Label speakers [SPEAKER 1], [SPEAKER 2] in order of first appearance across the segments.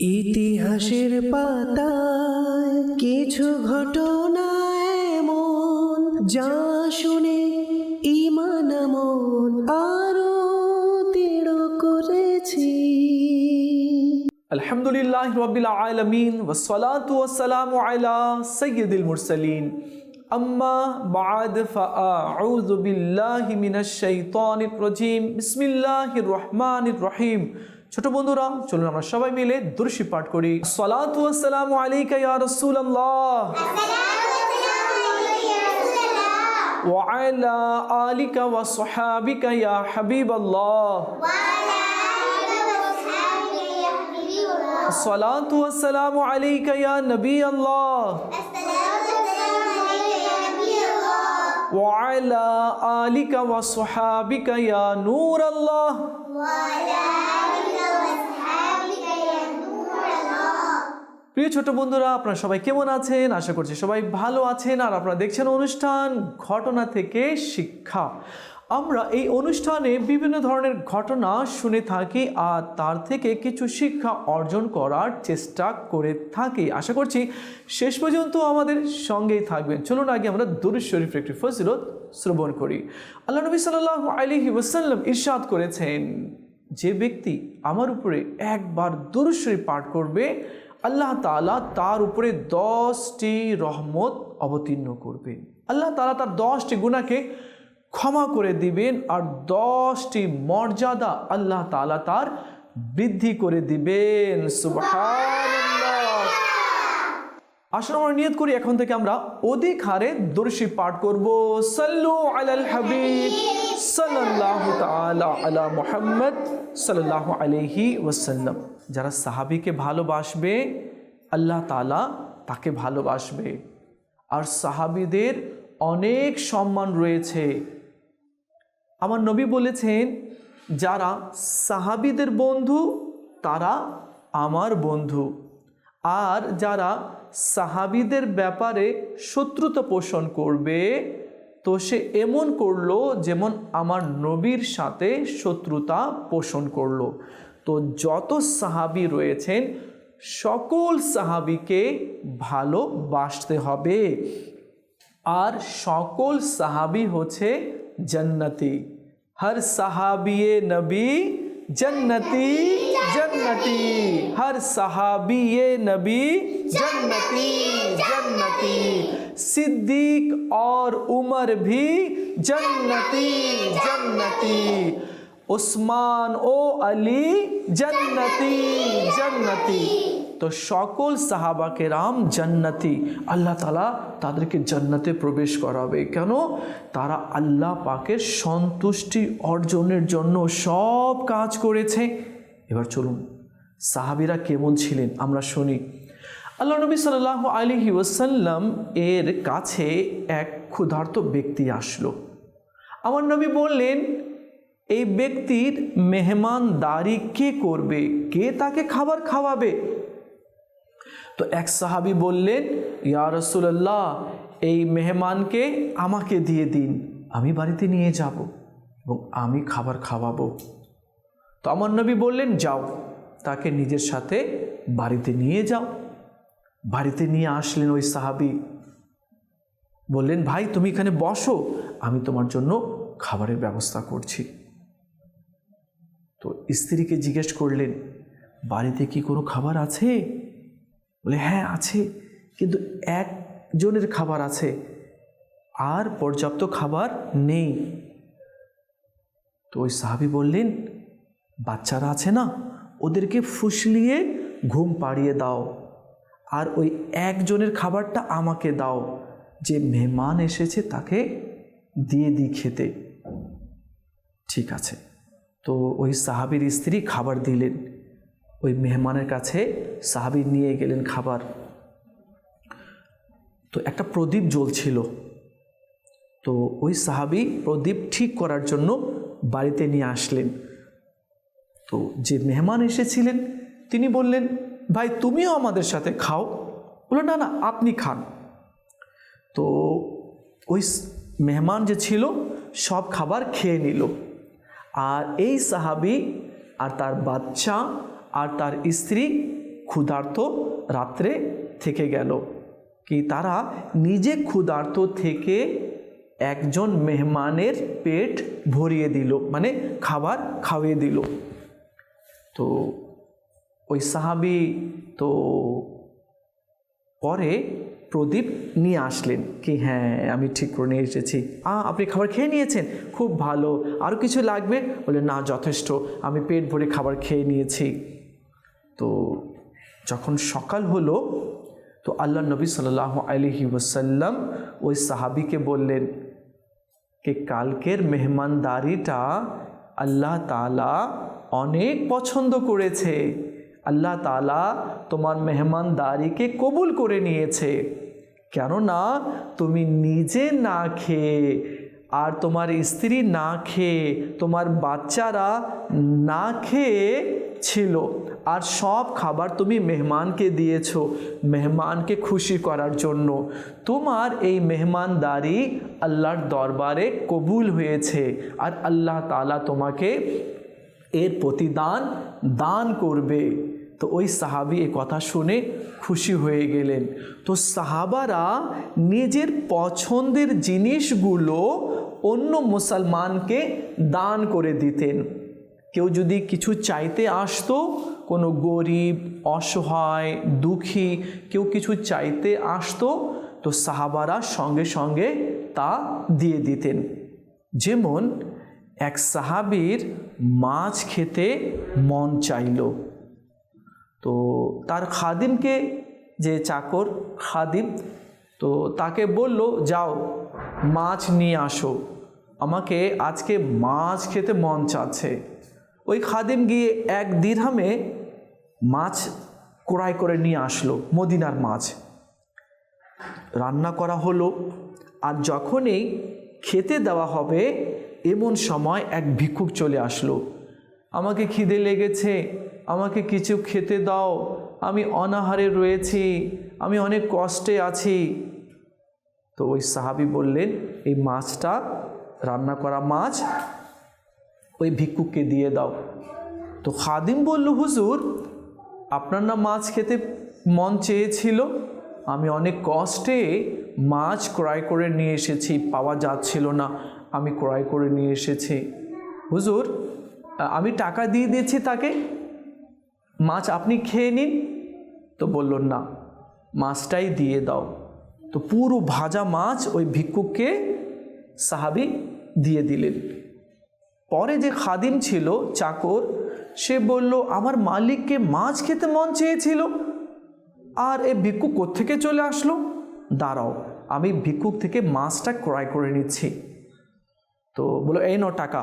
[SPEAKER 1] ইতিহাসের পাতায় কিছু ঘটনা এমন যা শুনে ঈমান আমল আরো দৃঢ় করেছি।
[SPEAKER 2] আলহামদুলিল্লাহি রাব্বিল আলামিন ওয়াসসালাতু ওয়াসসালামু আলা সাইয়্যিদিল মুরসালিন আম্মা বা'দ ফাআউযু বিল্লাহি মিনাশ শাইতানির রাজীম বিসমিল্লাহির রহমানির রহিম। ছোট বন্ধুরা, চলুন আমরা সবাই মিলে দুরূদ শরীফ পাঠ করি। সালাতু ওয়াসসালামু আলাইকা ইয়া রাসূলুল্লাহ ওয়া আলা আলিকা ওয়া সাহাবিকা ইয়া হাবিবাল্লাহ। الصلاة والسلام عليك يا نبي الله وعلى آلك وصحابك يا نور الله. প্রিয় ছোট বন্ধুরা, আপনারা সবাই কেমন আছেন? আশা করছি সবাই ভালো আছেন। আর আপনারা দেখছেন অনুষ্ঠান ঘটনা থেকে শিক্ষা। আমরা এই অনুষ্ঠানে বিভিন্ন ধরনের ঘটনা শুনে থাকি আর তার থেকে কিছু শিক্ষা অর্জন করার চেষ্টা করে থাকি। আশা করছি শেষ পর্যন্ত আমাদের সঙ্গেই থাকবেন। চলুন আগে আমরা দুরূদ শরীফের একটি ফজিলত শ্রবণ করি। আল্লাহ নবী সাল্লাল্লাহু আলাইহি ওয়াসাল্লাম ইরশাদ করেছেন, যে ব্যক্তি আমার উপরে একবার দুরূদ শরীফ পাঠ করবে, আল্লাহ তাআলা তার উপরে 10টি রহমত অবতীর্ণ করবেন। আল্লাহ তাআলা তার 10টি গুনাহকে ক্ষমা করে দিবেন আর 10টি মর্যাদা আল্লাহ তাআলা তার বৃদ্ধি করে দিবেন। সুবহানাল্লাহ। আসলে আমরা নিয়ত করি এখন থেকে আমরা অধিক হারে দুরূদ শরীফ পাঠ করব। সাল্লু আলাল হাবিব সাল্লাল্লাহু তাআলা আলা মুহাম্মদ সাল্লাল্লাহু আলাইহি ওয়াসাল্লাম। যারা সাহাবীকে ভালোবাসবে, আল্লাহ তাআলা তাকে ভালোবাসবে। আর সাহাবীদের অনেক সম্মান রয়েছে। আমার নবী বলেছেন, যারা সাহাবীদের বন্ধু তারা আমার বন্ধু, আর যারা সাহাবীদের ব্যাপারে শত্রুতা পোষণ করবে তো সে এমন করলো যেমন আমার নবীর সাথে শত্রুতা পোষণ করলো। তো যত সাহাবী রয়েছেন সকল সাহাবীকে ভালোবাসতে হবে। আর সকল সাহাবী হচ্ছে জান্নাতি। হর সাহাবিয়ে নবী जन्नती जन्नती, हर सहाबीए नबी जन्नती जन्नती, सिद्दीक और उमर भी जन्नती जन्नती, उस्मान ओ अली जन्नती जन्नती। तो সকল সাহাবা কেরাম জান্নাতি। আল্লাহ তাআলা তাদেরকে জান্নাতে প্রবেশ করাবে। কেন? তারা আল্লাহ পাকের সন্তুষ্টি অর্জনের জন্য সব কাজ করেছে। এবার চলুন সাহাবীরা কেমন ছিলেন আমরা শুনি। আল্লাহ নবী সাল্লাল্লাহু আলাইহি ওয়াসাল্লাম এর কাছে এক ক্ষুধার্ত ব্যক্তি আসলো। আমার নবী বললেন, এই ব্যক্তির মেহমানদারি কে করবে, কে তাকে খাবার খাওয়াবে? তো এক সাহাবী বললেন, ইয়া রাসূলুল্লাহ, এই মেহমানকে আমাকে দিয়ে দিন, আমি বাড়িতে নিয়ে যাব এবং আমি খাবার খাওয়াবো। তো আমার নবী বললেন, যাও, তাকে নিজের সাথে বাড়িতে নিয়ে যাও। বাড়িতে নিয়ে আসলেন ওই সাহাবী, বললেন, ভাই তুমি এখানে বসো, আমি তোমার জন্য খাবারের ব্যবস্থা করছি। তো স্ত্রীকে জিজ্ঞেস করলেন, বাড়িতে কি কোনো খাবার আছে? বলে, হ্যাঁ আছে, কিন্তু একজনের খাবার আছে, আর পর্যাপ্ত খাবার নেই। তো ওই সাহাবী বললেন, বাচ্চারা আছে না, ওদেরকে ফুসলিয়ে ঘুম পাড়িয়ে দাও, আর ওই একজনের খাবারটা আমাকে দাও, যে মেহমান এসেছে তাকে দিয়ে দিই খেতে। ঠিক আছে। তো ওই সাহাবীর স্ত্রী খাবার দিলেন, ওই মেহমানের কাছে সাহাবী নিয়ে গেলেন খাবার। তো একটা প্রদীপ জ্বলছিল, তো ওই সাহাবী প্রদীপ ঠিক করার জন্য বাড়িতে নিয়ে আসলেন। তো যে মেহমান এসেছিলেন তিনি বললেন, ভাই তুমিও আমাদের সাথে খাও। বলল, না না, আপনি খান। তো ওই মেহমান যে ছিল সব খাবার খেয়ে নিল, আর এই সাহাবী আর তার বাচ্চা আর তার স্ত্রী ক্ষুধার্ত রাত্রে থেকে গেল, কি তারা নিজে ক্ষুধার্ত থেকে একজন মেহমানের পেট ভরিয়ে দিল, মানে খাবার খাওয়িয়ে দিল। তো ওই সাহাবি তো পরে প্রদীপ নিয়ে আসলেন, কি হ্যাঁ আমি ঠিক করে নিয়ে এসেছি। আপনি খাবার খেয়ে নিয়েছেন, খুব ভালো, আরও কিছু লাগবে? বলে না যথেষ্ট, আমি পেট ভরে খাবার খেয়ে নিয়েছি। তো যখন সকাল হলো তো আল্লাহ নবী সাল্লাল্লাহু আলাইহি ওয়াসাল্লাম ওই সাহাবিকে বললেন कि কালকের মেহমানদারিটা আল্লাহ তাআলা অনেক পছন্দ করেছে, আল্লাহ তাআলা তোমার মেহমানদারিকে কবুল করে নিয়েছে, কেননা তুমি নিজে না খেয়ে আর তোমার স্ত্রী না খেয়ে, তোমার বাচ্চারা না খেয়ে ছিল, আর সব খাবার তুমি মেহমানকে দিয়েছো মেহমানকে খুশি করার জন্য। তোমার এই মেহমানদারি আল্লাহর দরবারে কবুল হয়েছে আর আল্লাহ তাআলা তোমাকে এর প্রতিদান দান করবে। তো ওই সাহাবী এই কথা শুনে খুশি হয়ে গেলেন। তো সাহাবারা নিজের পছন্দের জিনিসগুলো অন্য মুসলমানকে দান করে দিতেন। কেউ যদি কিছু চাইতে আসতো, কোনো গরিব, অসহায়, দুঃখী কেউ কিছু চাইতে আসতো, তো সাহাবারা সঙ্গে সঙ্গে তা দিয়ে দিতেন। যেমন এক সাহাবীর মাছ খেতে মন চাইল, তো তার খাদিমকে, যে চাকর খাদিম, তো তাকে বলল যাও মাছ নিয়ে আসো, আমাকে আজকে মাছ খেতে মন চাচ্ছে। ওই খাদিম গিয়ে 1 দিরহামে মাছ ক্রয় করে নিয়ে আসলো, মদিনার মাছ। রান্না করা হলো, আর যখনই খেতে দেওয়া হবে এমন সময় এক ভিক্ষুক চলে আসলো, আমাকে খিদে লেগেছে, আমাকে কিছু খেতে দাও, আমি অনাহারে রয়েছি, আমি অনেক কষ্টে আছি। তো ওই সাহাবী বললেন এই মাছটা, রান্না করা মাছ ওই ভিক্ষুককে দিয়ে দাও। তো খাদিম বলল হুজুর আপনার না মাছ খেতে মন চেয়েছিল, আমি অনেক কষ্টে মাছ ক্রয় করে নিয়ে এসেছি, পাওয়া যাচ্ছিল না, আমি ক্রয় করে নিয়ে এসেছি। হুজুর আমি টাকা দিয়ে দিয়েছি তাকে, মাছ আপনি খেয়ে নিন। তো বলল না, মাছটাই দিয়ে দাও। তো পুরো ভাজা মাছ ওই ভিক্ষুককে সাহাবী দিয়ে দিলেন। পরে যে খাদিম ছিল, চাকর, সে বলল আমার মালিককে মাছ খেতে মন চেয়েছিল, আর এই ভিক্ষুক কোত্থেকে চলে আসলো, দাঁড়াও আমি ভিক্ষুক থেকে মাছটা ক্রয় করে নিচ্ছি। তো বললো এই নাও টাকা,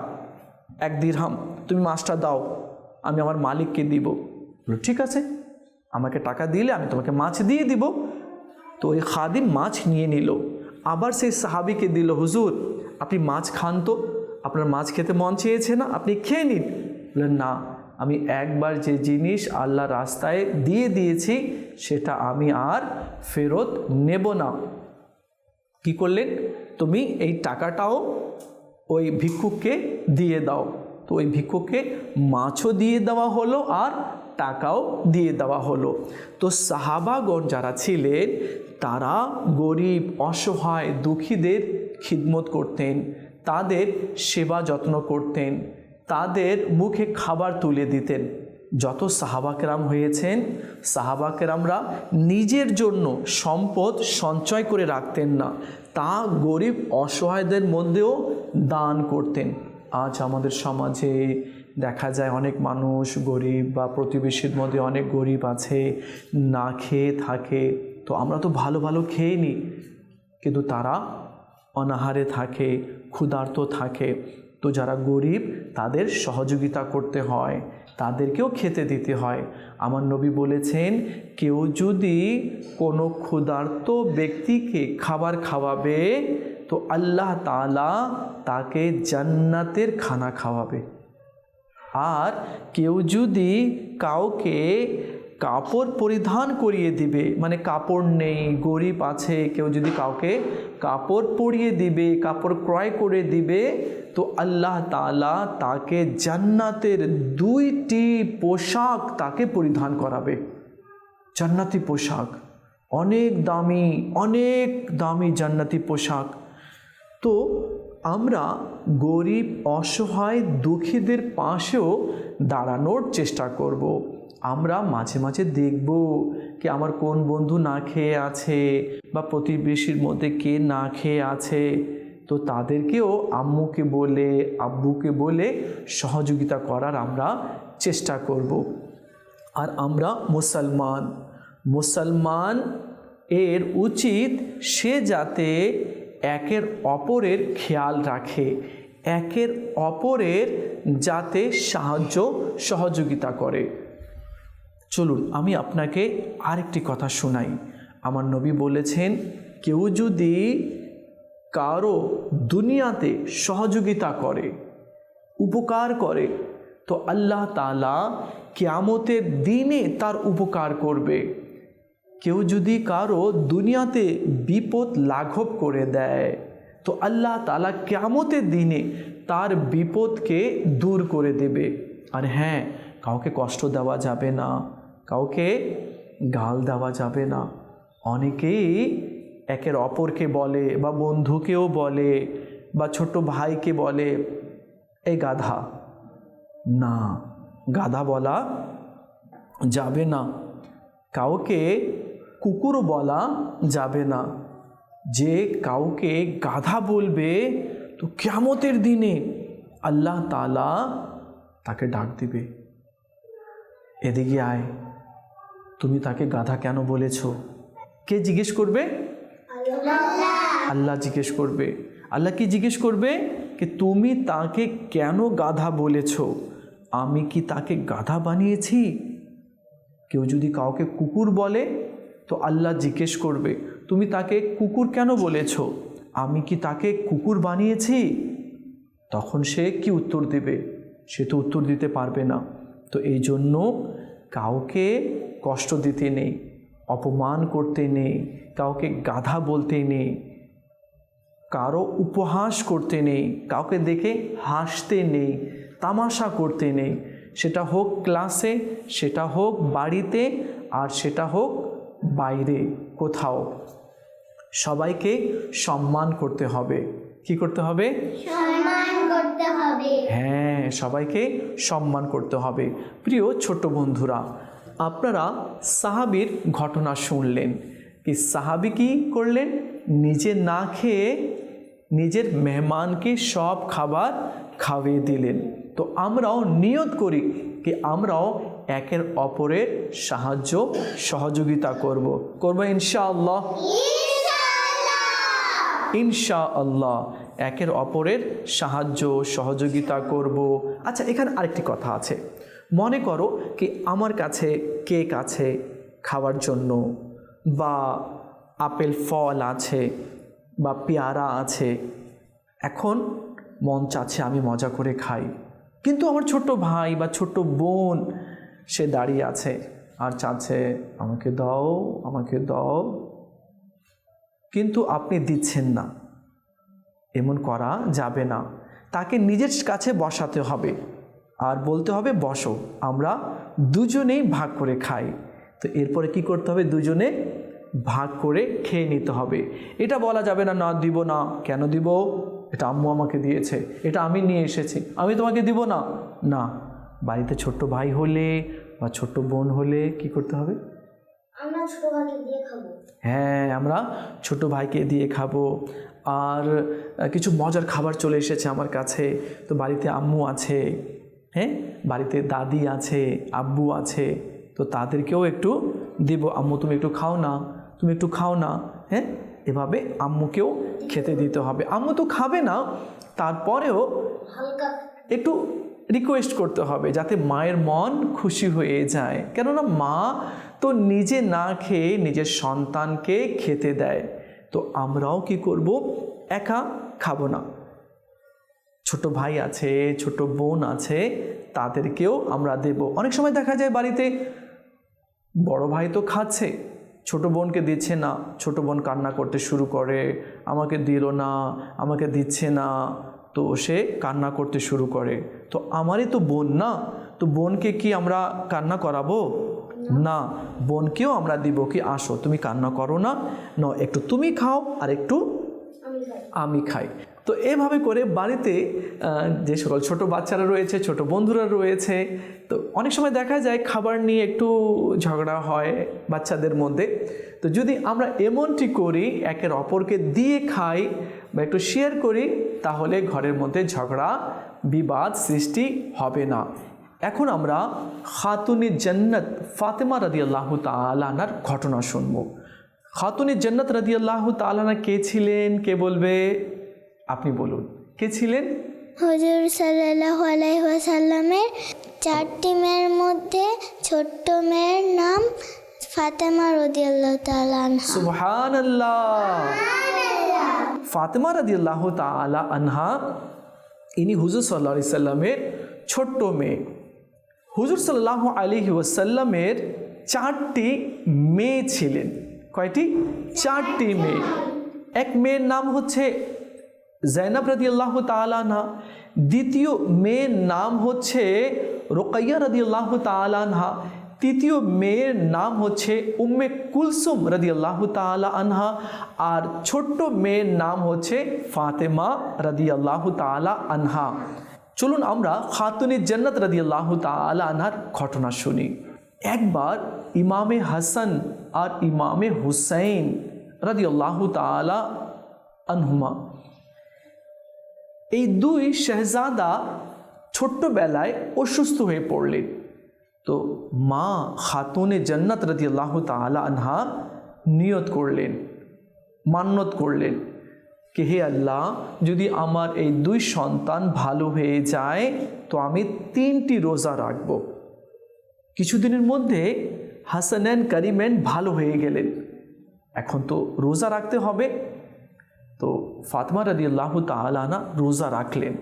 [SPEAKER 2] 1 দিরহাম, তুমি মাছটা দাও, আমি আমার মালিককে দিব। বললো ঠিক আছে, আমাকে টাকা দিলে আমি তোমাকে মাছ দিয়ে দিব। তো ওই খাদিম মাছ নিয়ে নিল, আবার সেই সাহাবীকে দিল, হুজুর আপনি মাছ খান তো, আপনার মাছ খেতে মন চেয়েছে না, আপনি খেয়ে নিন। বললেন না, আমি একবার যে জিনিস আল্লাহর রাস্তায় দিয়ে দিয়েছি সেটা আমি আর ফেরত নেব না। কি করলেন, তুমি এই টাকাটাও ওই ভিক্ষুককে দিয়ে দাও। তো ওই ভিক্ষুককে মাছও দিয়ে দেওয়া হলো আর টাকাও দিয়ে দেওয়া হলো। তো সাহাবাগণ যারা ছিলেন তারা গরিব, অসহায়, দুঃখীদের খিদমত করতেন, তাদের সেবা যত্ন করতেন, তাদের মুখে খাবার তুলে দিতেন। যত সাহাবা কেরাম হয়েছেন, সাহাবা কেরামরা নিজের জন্য সম্পদ সঞ্চয় করে রাখতেন না, তা গরিব অসহায়দের মধ্যেও দান করতেন। আজ আমাদের সমাজে দেখা যায় অনেক মানুষ গরিব, বা প্রতিবেশীর মধ্যে অনেক গরিব আছে, না খেয়ে থাকে। তো আমরা তো ভালো ভালো খেয়ে নিই, কিন্তু তারা অনাহারে থাকে, ক্ষুধার্ত থাকে। তো যারা গরিব তাদের সহযোগিতা করতে হয়, তাদেরকেও খেতে দিতে হয়। আমার নবী বলেছেন কেউ যদি কোনো ক্ষুধার্ত ব্যক্তিকে খাবার খাওয়াবে তো আল্লাহ তাআলা তাকে জান্নাতের খানা খাওয়াবে। আর কেউ যদি কাউকে কাপড় পরিধান করিয়ে দিবে, মানে কাপড় নেই, গরিব আছে, কেউ যদি কাউকে কাপড় পরিয়ে দিবে, কাপড় ক্রয় করে দিবে, তো আল্লাহ তাআলা তাকে জান্নাতের 2টি পোশাক তাকে পরিধান করাবে। জান্নাতি পোশাক, অনেক দামি জান্নাতি পোশাক। তো আমরা গরিব, অসহায়, দুঃখীদের পাশেও দাঁড়ানোর চেষ্টা করব। আমরা মাঝে মাঝে দেখব কি আমার কোন বন্ধু না খেয়ে আছে বা প্রতিবেশীর মধ্যে কে না খেয়ে আছে, তো তাদেরকেও আম্মুকে বলে, আব্বুকে বলে সহযোগিতা করার আমরা চেষ্টা করব। আর আমরা মুসলমান এর উচিত সে যাতে একের অপরের খেয়াল রাখে, একের অপরের যাতে সাহায্য সহযোগিতা করে। চলুন আমি আপনাকে আরেকটি কথা শোনাই। আমার নবী বলেছেন, কেউ যদি কারো দুনিয়াতে সহযোগিতা করে, উপকার করে, তো আল্লাহ তাআলা কিয়ামতের দিনে তার উপকার করবে। কেউ যদি কারো দুনিয়াতে বিপদ লাঘব করে দেয়, তো আল্লাহ তাআলা কিয়ামতের দিনে তার বিপদকে দূর করে দেবে। আর হ্যাঁ, কাউকে কষ্ট দেওয়া যাবে না, কাউকে গাল দেওয়া যাবে না। অনেকেই একের অপরকে বলে বা বন্ধুকেও বলে বা ছোট ভাইকে বলে, এই গাধা। না, গাধা বলা যাবে না। কাউকে কুকুরও বলা যাবে না। যে কাউকে গাধা বলবে, তো কিয়ামতের দিনে আল্লাহ তাআলা তাকে ডাক দিবে, এদিকে আয়, তুমি তাকে গাধা কেন বলেছ? কে জিজ্ঞেস করবে? আল্লাহ জিজ্ঞেস করবে। আল্লাহ কি জিজ্ঞেস করবে? कि তুমি তাকে কেন গাধা বলেছ? আমি কি তাকে গাধা বানিয়েছি? কেউ যদি কাউকে কুকুর বলে তো আল্লাহ জিজ্ঞেস করবে, তুমি তাকে কুকুর কেন বলেছ? আমি কি তাকে কুকুর বানিয়েছি? তখন সে কি উত্তর দেবে? সে তো উত্তর দিতে পারবে না। তো এই জন্য কাউকে কষ্ট দিতে নেই, অপমান করতে নেই, কাউকে গাধা বলতে নেই, কারো উপহাস করতে নেই, কাউকে দেখে হাসতে নেই, তামাশা করতে নেই। সেটা হোক ক্লাসে, সেটা হোক বাড়িতে, আর সেটা হোক বাইরে কোথাও। সবাইকে সম্মান করতে হবে। কি করতে হবে?
[SPEAKER 3] সম্মান করতে হবে।
[SPEAKER 2] হ্যাঁ, সবাইকে সম্মান করতে হবে। প্রিয় ছোট বন্ধুরা, আপনারা সাহাবীর ঘটনা শুনলেন। কি সাহাবী কি করলেন? নিজে না খেয়ে নিজের মেহমানকে সব খাবার খাওয়িয়ে দিলেন। তো আমরাও নিয়ত করি কি আমরাও একের অপরের সাহায্য সহযোগিতা করব ইনশাআল্লাহ। ইনশাআল্লাহ একের অপরের সাহায্য সহযোগিতা করব। আচ্ছা, এখানে আরেকটি কথা আছে। মনে করো কি আমার কাছে কেক আছে খাওয়ার জন্য, বা আপেল ফল আছে, বা পেয়ারা আছে। এখন মন চাচ্ছে আমি মজা করে খাই, কিন্তু আমার ছোট ভাই বা ছোট বোন সে দাঁড়িয়ে আছে আর চাচ্ছে আমাকে দাও, আমাকে দাও, কিন্তু আপনি দিচ্ছেন না। এমন করা যাবে না। তাকে নিজের কাছে বসাতে হবে আর বলতে হবে বসো, আমরা দুজনেই ভাগ করে খাই। তো এরপরে কি করতে হবে? দুজনে ভাগ করে খেয়ে নিতে হবে। এটা বলা যাবে না, না দিব না। কেন দিব? এটা আম্মু আমাকে দিয়েছে, এটা আমি নিয়ে এসেছি, আমি তোমাকে দিব না। না, বাড়িতে ছোট্ট ভাই হলে বা ছোট্ট বোন হলে কি করতে হবে?
[SPEAKER 3] আমরা ছোট ভাইকে দিয়ে খাবো।
[SPEAKER 2] হ্যাঁ, আমরা ছোট ভাইকে দিয়ে খাবো। আর কিছু মজার খাবার চলে এসেছে আমার কাছে, তো বাড়িতে আম্মু আছে, হ্যাঁ বাড়িতে দাদি আছে, আব্বু আছে, তো তাদেরকেও একটু দেব। আম্মু তুমি একটু খাও না, তুমি একটু খাও না, হ্যাঁ এভাবে আম্মুকেও খেতে দিতে হবে। আম্মু তো খাবে না, তারপরেও
[SPEAKER 3] হালকা
[SPEAKER 2] একটু রিকোয়েস্ট করতে হবে যাতে মায়ের মন খুশি হয়ে যায়। কেননা মা তো নিজে না খেয়ে নিজের সন্তানকে খেতে দেয়। তো আমরাও কি করব? একা খাবো না। ছোট ভাই আছে, ছোট বোন আছে, তাদেরকেও আমরা দেব। অনেক সময় দেখা যায় বাড়িতে বড় ভাই তো খাচ্ছে, ছোট বোনকে দিচ্ছে না। ছোট বোন কান্না করতে শুরু করে, আমাকে দিল না, আমাকে দিচ্ছে না। তো সে কান্না করতে শুরু করে। তো আমারই তো বোন না, তো বোনকে কি আমরা কান্না করাবো? না, বোনকেও আমরা দিব কি আসো তুমি কান্না করো না, একটু তুমি খাও আর একটু আমি খাই। তো এভাবে করে বাড়িতে যে সকল ছোট বাচ্চারা রয়েছে, ছোট বন্ধুরা রয়েছে, তো অনেক সময় দেখা যায় খাবার নিয়ে একটু ঝগড়া হয় বাচ্চাদের মধ্যে। তো যদি আমরা এমনটি করি, একের অপরকে দিয়ে খাই বা একটু শেয়ার করি, তাহলে ঘরের মধ্যে ঝগড়া বিবাদ সৃষ্টি হবে না। এখন আমরা খাতুনে জান্নাত ফাতেমা রাদিয়াল্লাহু তাআলা আনহার ঘটনা শুনব। খাতুনে জান্নাত রাদিয়াল্লাহু তাআলা আনহা কে ছিলেন? কে বলবে? আপনি বলুন, কে ছিলেন?
[SPEAKER 3] হুজুর সাল্লাল্লাহু আলাইহি ওয়াসাল্লামের 4টি মেয়ের মধ্যে ছোট্ট মেয়ের নাম ফাতেমা রাদিয়াল্লাহু তাআলা আনহা।
[SPEAKER 2] সুবহানাল্লাহ। ফাতেমা রাদিয়াল্লাহু তাআলা আনহা ইনি হুজুর সাল্লাল্লাহু আলাইহি ওয়াসাল্লামের ছোট্ট মেয়ে। হুজুর সাল্লাল্লাহু আলাইহি ওয়াসাল্লামের 4টি মেয়ে ছিলেন। কয়টি? 4টি মেয়ে। এক মেয়ের নাম হচ্ছে জাইনাব রাদিয়াল্লাহু তাআলা আনহা, দ্বিতীয় মেয়ের নাম হচ্ছে রুকাইয়া রাদিয়াল্লাহু তাআলা আনহা, তৃতীয় মেয়ের নাম হচ্ছে উম্মে কুলসুম রাদিয়াল্লাহু তাআলা আনহা, আর ছোট্ট মেয়ের নাম হচ্ছে ফাতেমা রাদিয়াল্লাহু তাআলা আনহা। চলুন আমরা খাতুনে জান্নাত রাদিয়াল্লাহু তাআলা আনহার ঘটনা শুনি। একবার ইমামে হাসান আর ইমামে হুসাইন রাদিয়াল্লাহু তাআলা আনহুমা, এই দুই শেহজাদা ছোট্টবেলায় অসুস্থ হয়ে পড়লেন। তো মা খাতুনে জান্নাত রাদিয়াল্লাহু তাআলা আনহা নিয়ত করলেন, মান্নত করলেন कि हे अल्लाह যদি আমার এই দুই সন্তান ভালো হয়ে যায় তো আমি 3টি রোজা রাখব। কিছুদিনের মধ্যে হাসানান কারিমেন ভালো হয়ে গেলেন, এখন তো রোজা রাখতে হবে। তো ফাতেমা রাদিয়াল্লাহু তাআলা আনহা রোজা রাখলেন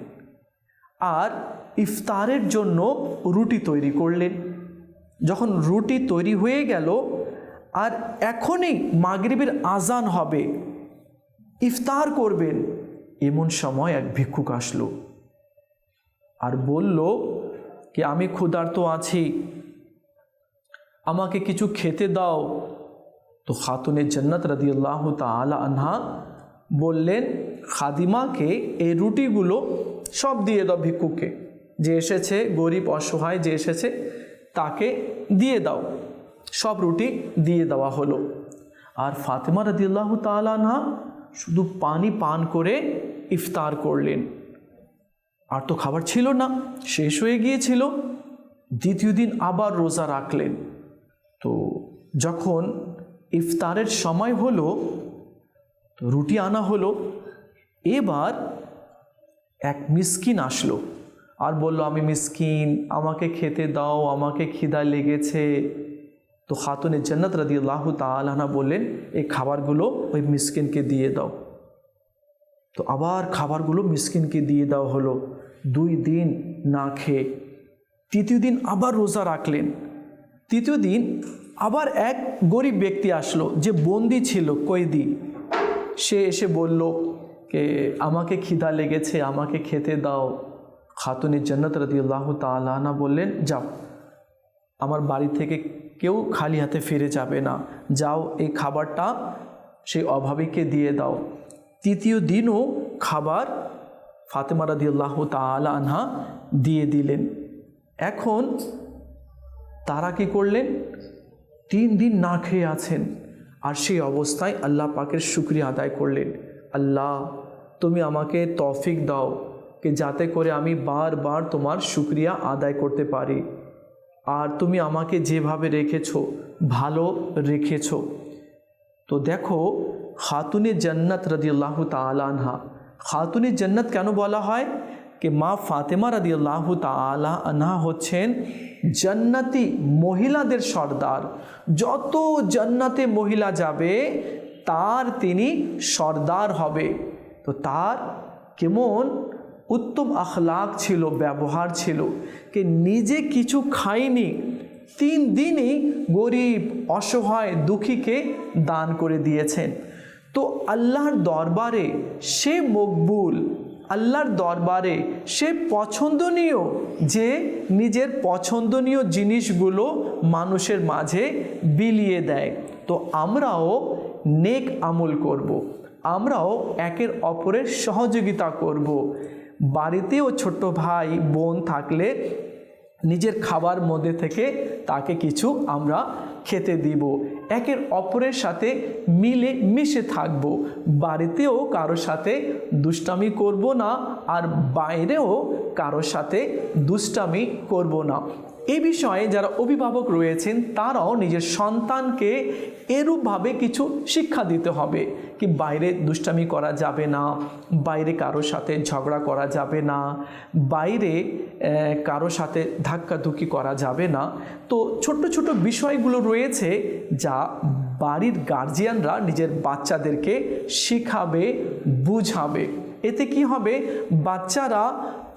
[SPEAKER 2] আর ইফতারের জন্য রুটি তৈরি করলেন। যখন রুটি তৈরি হয়ে গেল আর এখনই মাগরিবের আজান হবে, ইফতার করবেন, এমন সময় এক ভিক্ষুক আসলো আর বলল কি আমি ক্ষুধার্ত আছি, আমাকে কিছু খেতে দাও। তো খাতুনে জান্নাত রাদিয়াল্লাহু তাআলা আনহা বললেন খাদিমাকে এই রুটিগুলো সব দিয়ে দাও, ভিক্ষুককে যে এসেছে, গরিব অসহায় যে এসেছে তাকে দিয়ে দাও। সব রুটি দিয়ে দেওয়া হলো আর ফাতেমা রাদিয়াল্লাহু তাআলা আনহা শুধু পানি পান করে ইফতার করলেন। আর তো খাবার ছিল না, শেষ হয়ে গিয়েছিল। দ্বিতীয় দিন আবার রোজা রাখলেন। তো যখন ইফতারের সময় হলো তো রুটি আনা হলো। এবার এক মিসকিন আসলো আর বলল আমি মিসকিন, আমাকে খেতে দাও, আমাকে খিদা লেগেছে। তো খাতুনে জান্নাত রাদিয়াল্লাহু তাআলা আনহা বললেন এই খাবারগুলো ওই মিসকিনকে দিয়ে দাও। তো আবার খাবারগুলো মিসকিনকে দিয়ে দেওয়া হলো। 2 দিন না খেয়ে তৃতীয় দিন আবার রোজা রাখলেন। তৃতীয় দিন আবার এক গরিব ব্যক্তি আসলো যে বন্দি ছিল, কয়েদি। সে এসে বলল যে আমাকে খিদা লেগেছে, আমাকে খেতে দাও। খাতুনে জান্নাত রাদিয়াল্লাহু তাআলা আনহা বললেন যাও, আমার বাড়ি থেকে কেউ খালি হাতে ফিরে যাবে না, যাও এই খাবারটা সেই অভাবীকে দিয়ে দাও। তৃতীয় দিনও খাবার ফাতেমা রাদিয়াল্লাহু তাআলা আনহা দিয়ে দিলেন। এখন তারা কি করলেন? 3 দিন না খেয়ে আছেন আর সেই অবস্থায় আল্লাহ পাকের শুকরিয়া আদায় করলেন, আল্লাহ তুমি আমাকে তৌফিক দাও कि যাতে করে আমি বারবার তোমার শুকরিয়া আদায় করতে পারি, আর তুমি আমাকে যেভাবে রেখেছো ভালো রেখেছো। তো দেখো খাতুনে জান্নাত রাদিয়াল্লাহু তাআলা আনহা, খাতুনে জান্নাত কেন বলা হয়? कि মা ফাতেমা রাদিয়াল্লাহু তাআলা আনহা হচ্ছেন জান্নাতি মহিলাদের সর্দার। যত জান্নাতে মহিলা যাবে তার তিনি সর্দার হবে। তো তার কেমন উত্তম আখলাক ছিল, ব্যবহার ছিল, कि নিজে কিছু খায়নি, 3 দিনই গরিব অসহায় দুঃখীকে দান করে দিয়েছেন। তো আল্লাহর দরবারে সে মকবুল, আল্লাহর দরবারে সে পছন্দনীয়, যে নিজের পছন্দনীয় জিনিসগুলো মানুষের মাঝে বিলিয়ে দেয়। তো আমরাও নেক আমল করব, আমরাও একের অপরের সহযোগিতা করব। বাড়িতেও ছোট্ট ভাই বোন থাকলে নিজের খাবার মধ্যে থেকে তাকে কিছু আমরা খেতে দিব, একের অপরের সাথে মিলে মিশে থাকব। বাড়িতেও কারোর সাথে দুষ্টামি করব না, আর বাইরেও কারোর সাথে দুষ্টামি করব না। এই বিষয়ে যারা অভিভাবক রয়েছেন তারাও নিজের সন্তানকে এরূপভাবে কিছু শিক্ষা দিতে হবে কি বাইরে দুষ্টামি করা যাবে না, বাইরে কারোর সাথে ঝগড়া করা যাবে না, বাইরে কারোর সাথে ধাক্কাধুক্কি করা যাবে না। তো ছোট্ট ছোট বিষয়গুলো রয়েছে যা বাড়ির গার্জিয়ানরা নিজের বাচ্চাদেরকে শেখাবে, বুঝাবে। এতে কি হবে, বাচ্চারা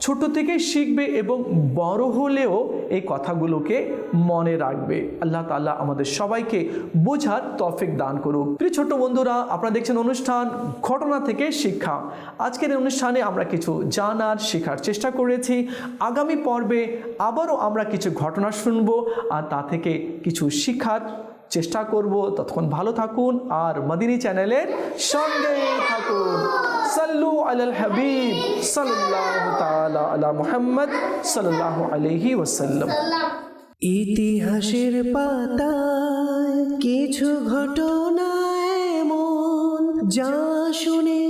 [SPEAKER 2] ছোট থেকে শিখবে এবং বড় হলেও এই কথাগুলোকে মনে রাখবে। আল্লাহ তাআলা আমাদের সবাইকে বোঝার তৌফিক দান করুক। প্রিয় ছোট বন্ধুরা, আপনারা দেখছেন অনুষ্ঠান ঘটনা থেকে শিক্ষা। আজকের এই অনুষ্ঠানে আমরা কিছু জানার, শেখার চেষ্টা করেছি। আগামী পর্বে আবারও আমরা কিছু ঘটনা শুনবো আর তা থেকে কিছু শিক্ষার চেষ্টা করব। ততক্ষণ ভালো থাকুন আর মদিনী চ্যানেলের সঙ্গে থাকুন। সাল্লু আলাল হাবিব সাল্লাল্লাহু তাআলা আলা মুহাম্মদ সাল্লাল্লাহু আলাইহি ওয়াসাল্লাম।
[SPEAKER 1] ইতিহাসের পাতায় কিছু ঘটনা এমন যা শুনে